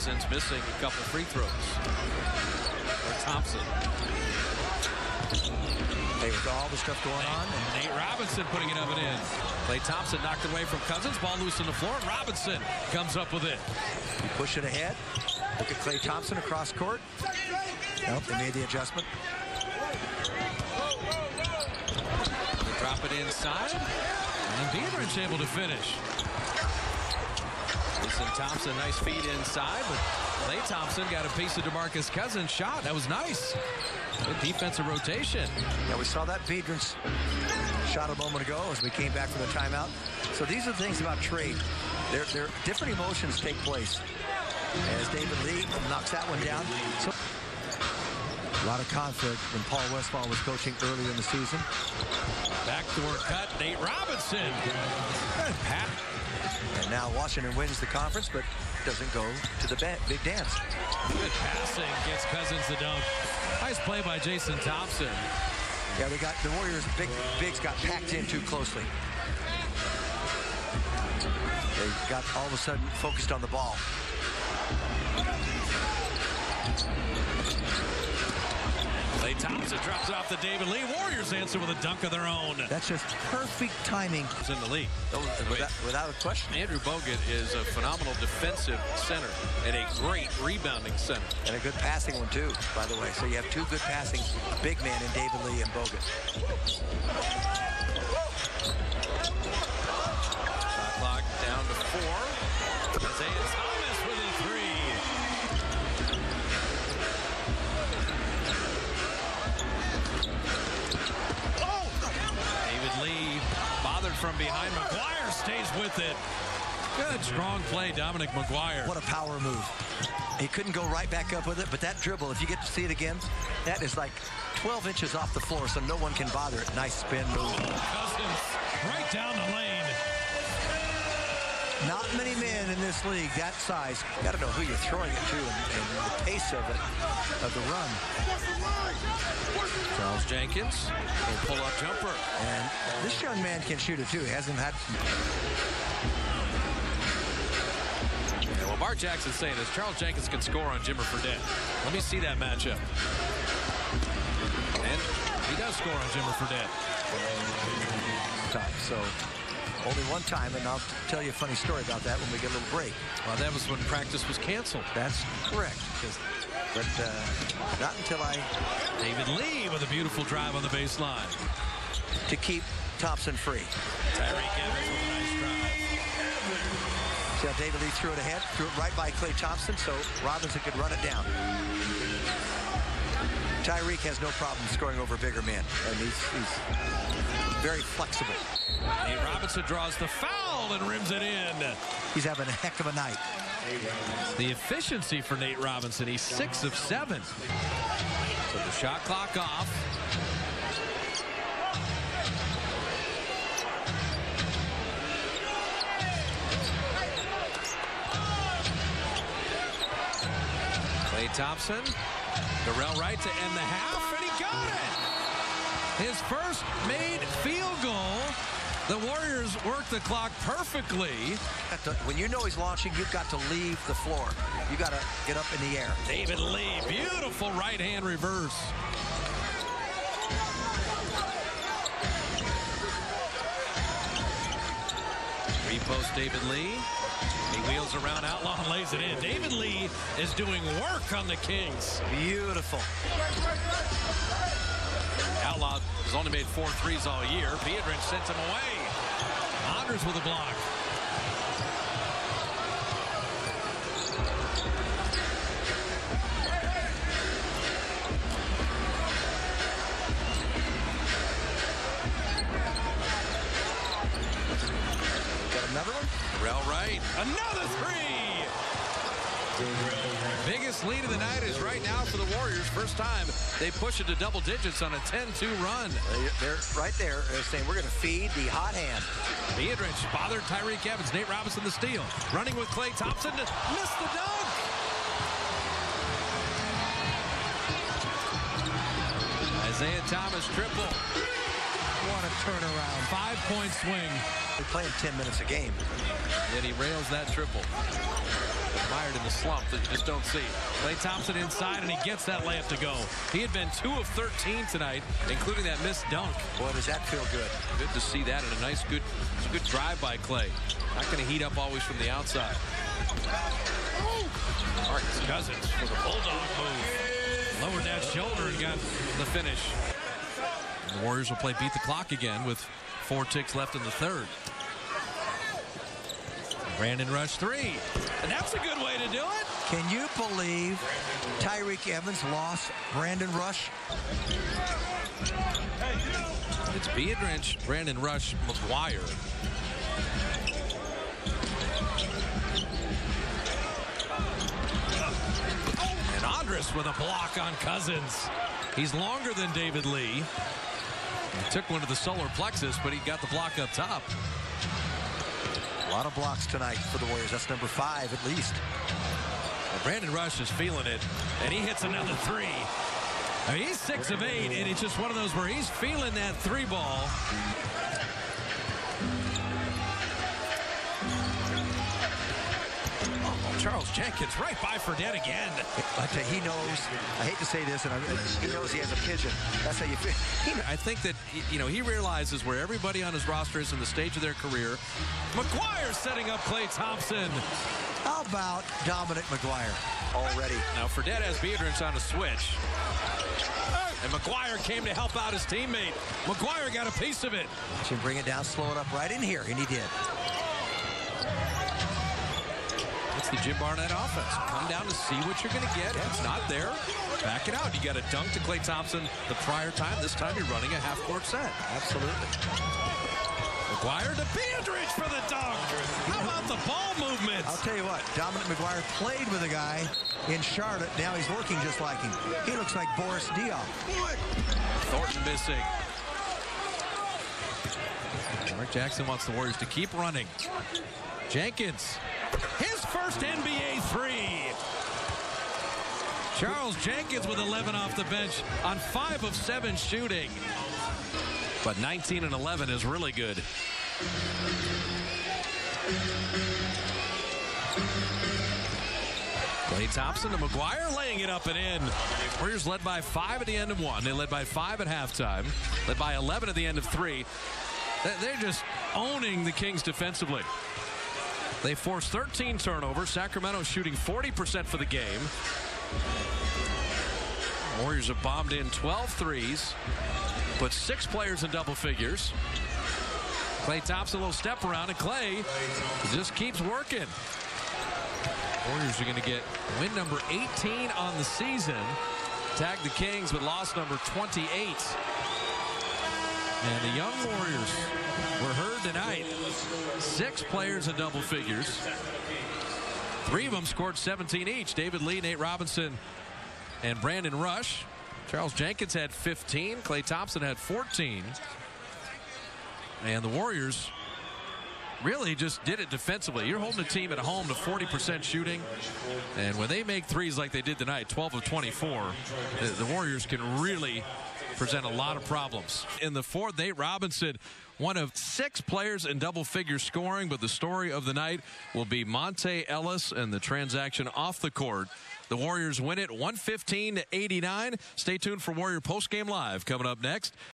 Cousins missing a couple free throws. For Thompson. Hey, with all the stuff going on. And Nate Robinson putting it up and in. Klay Thompson knocked it away from Cousins. Ball loose on the floor. And Robinson comes up with it. You push it ahead. Look at Klay Thompson across court. Nope, they made the adjustment. They drop it inside. And Biedrins able to finish. Jason Thompson, nice feed inside, but Klay Thompson got a piece of DeMarcus Cousins' shot. That was nice. Good defensive rotation. Yeah, we saw that Biedrins shot a moment ago as we came back from the timeout. So these are the things about trade. There different emotions take place. As David Lee knocks that one down. So a lot of conflict when Paul Westphal was coaching earlier in the season. Backdoor cut, Nate Robinson. Good pass. And now Washington wins the conference, but doesn't go to the big dance. Good passing, gets Cousins the dunk. Nice play by Jason Thompson. Yeah, they got the Warriors' bigs got packed in too closely. They got all of a sudden focused on the ball. Klay Thompson drops off the David Lee. Warriors answer with a dunk of their own. That's just perfect timing. He's in the league. Without a question. Andrew Bogut is a phenomenal defensive center and a great rebounding center. And a good passing one, too, by the way. So you have two good passing big men in David Lee and Bogut. Shot clock down to 4. Isaiah Thomas with a 3. Lee bothered from behind. McGuire stays with it. Good strong play, Dominic McGuire. What a power move. He couldn't go right back up with it, but that dribble, if you get to see it again, that is like 12 inches off the floor, so no one can bother it. Nice spin move. Cousins right down the lane. Not many men in this league that size. You got to know who you're throwing it to and the pace of it, of the run. Charles Jenkins, a pull-up jumper. And this young man can shoot it, too. He hasn't had... Yeah, well, Mark Jackson's saying is Charles Jenkins can score on Jimmer Fredette. Let me see that matchup. And he does score on Jimmer Fredette. So... only one time, and I'll tell you a funny story about that when we get a little break. Well, that was when practice was canceled. That's correct. But not until David Lee with a beautiful drive on the baseline. To keep Thompson free. Tyreke Evans with a nice drive. See how David Lee threw it ahead? Threw it right by Klay Thompson, so Robinson could run it down. Tyreke has no problem scoring over bigger men, and he's very flexible. Nate Robinson draws the foul and rims it in. He's having a heck of a night. The efficiency for Nate Robinson, he's 6 of 7. So the shot clock off. Klay Thompson, Darrell Wright to end the half, and he got it. His first made field goal. The Warriors work the clock perfectly. When you know he's launching, you've got to leave the floor. You've got to get up in the air. David Lee, beautiful right-hand reverse. Repost David Lee. He wheels around, Outlaw, and lays it in. David Lee is doing work on the Kings. Beautiful. Outlaw has only made 4 threes all year. Biedrins sends him away. Anders with a block. Got another one? Darrell Wright, another 3. Biggest lead of the night is right now for the Warriors. First time they push it to double digits on a 10-2 run. They're right there. They're saying we're going to feed the hot hand. Biedrins bothered Tyreke Evans. Nate Robinson the steal. Running with Klay Thompson to miss the dunk. Isaiah Thomas triple. What a turnaround. 5-point swing. They're playing 10 minutes a game. Yet he rails that triple. Mired in the slump that you just don't see. Klay Thompson inside, and he gets that layup to go. He had been 2 of 13 tonight, including that missed dunk. Boy, does that feel good. Good to see that, and a nice, good drive by Klay. Not going to heat up always from the outside. Marcus Cousins with a bulldog move. Lowered that shoulder and got the finish. And the Warriors will play beat the clock again with 4 ticks left in the third. Brandon Rush 3. And that's a good way to do it. Can you believe Tyreke Evans lost Brandon Rush? It's Biedrins, Brandon Rush, McGuire. And Andres with a block on Cousins. He's longer than David Lee. He took one to the solar plexus, but he got the block up top. A lot of blocks tonight for the Warriors. That's number 5 at least. Well, Brandon Rush is feeling it, and he hits another 3. I mean, he's 6 of 8, and it's just one of those where he's feeling that 3 ball. Charles Jenkins right by Fredette again. I tell you, he knows. I hate to say this, and he knows he has a pigeon. That's how you feel. I think that, you know, he realizes where everybody on his roster is in the stage of their career. McGuire setting up Klay Thompson. How about Dominic McGuire already? Now, Fredette has Biedrins on a switch. And McGuire came to help out his teammate. McGuire got a piece of it. Watch him bring it down, slow it up right in here, and he did. It's the Jim Barnett offense. Come down to see what you're going to get. It's not there. Back it out. You got a dunk to Klay Thompson the prior time. This time you're running a half-court set. Absolutely. McGuire to Biedrins for the dunk. How about the ball movement? I'll tell you what, Dominic McGuire played with a guy in Charlotte. Now he's looking just like him. He looks like Boris Diaw. Thornton missing. Mark Jackson wants the Warriors to keep running. Jenkins. His first NBA 3. Charles Jenkins with 11 off the bench on 5 of 7 shooting. But 19 and 11 is really good. Klay Thompson to McGuire, laying it up and in. Warriors led by 5 at the end of 1. They led by 5 at halftime. Led by 11 at the end of 3. They're just owning the Kings defensively. They forced 13 turnovers. Sacramento shooting 40% for the game. Warriors have bombed in 12 threes. Put 6 players in double figures. Klay Thompson, a little step around, and Klay just keeps working. Warriors are going to get win number 18 on the season. Tag the Kings with loss number 28. And the young Warriors were heard tonight. 6 players in double figures. 3 of them scored 17 each. David Lee, Nate Robinson, and Brandon Rush. Charles Jenkins had 15. Klay Thompson had 14. And the Warriors really just did it defensively. You're holding a team at home to 40% shooting. And when they make threes like they did tonight, 12 of 24, the Warriors can really present a lot of problems. In the fourth, Nate Robinson, one of 6 players in double figure scoring, but the story of the night will be Monte Ellis and the transaction off the court. The Warriors win it 115-89. Stay tuned for Warrior Postgame Live coming up next.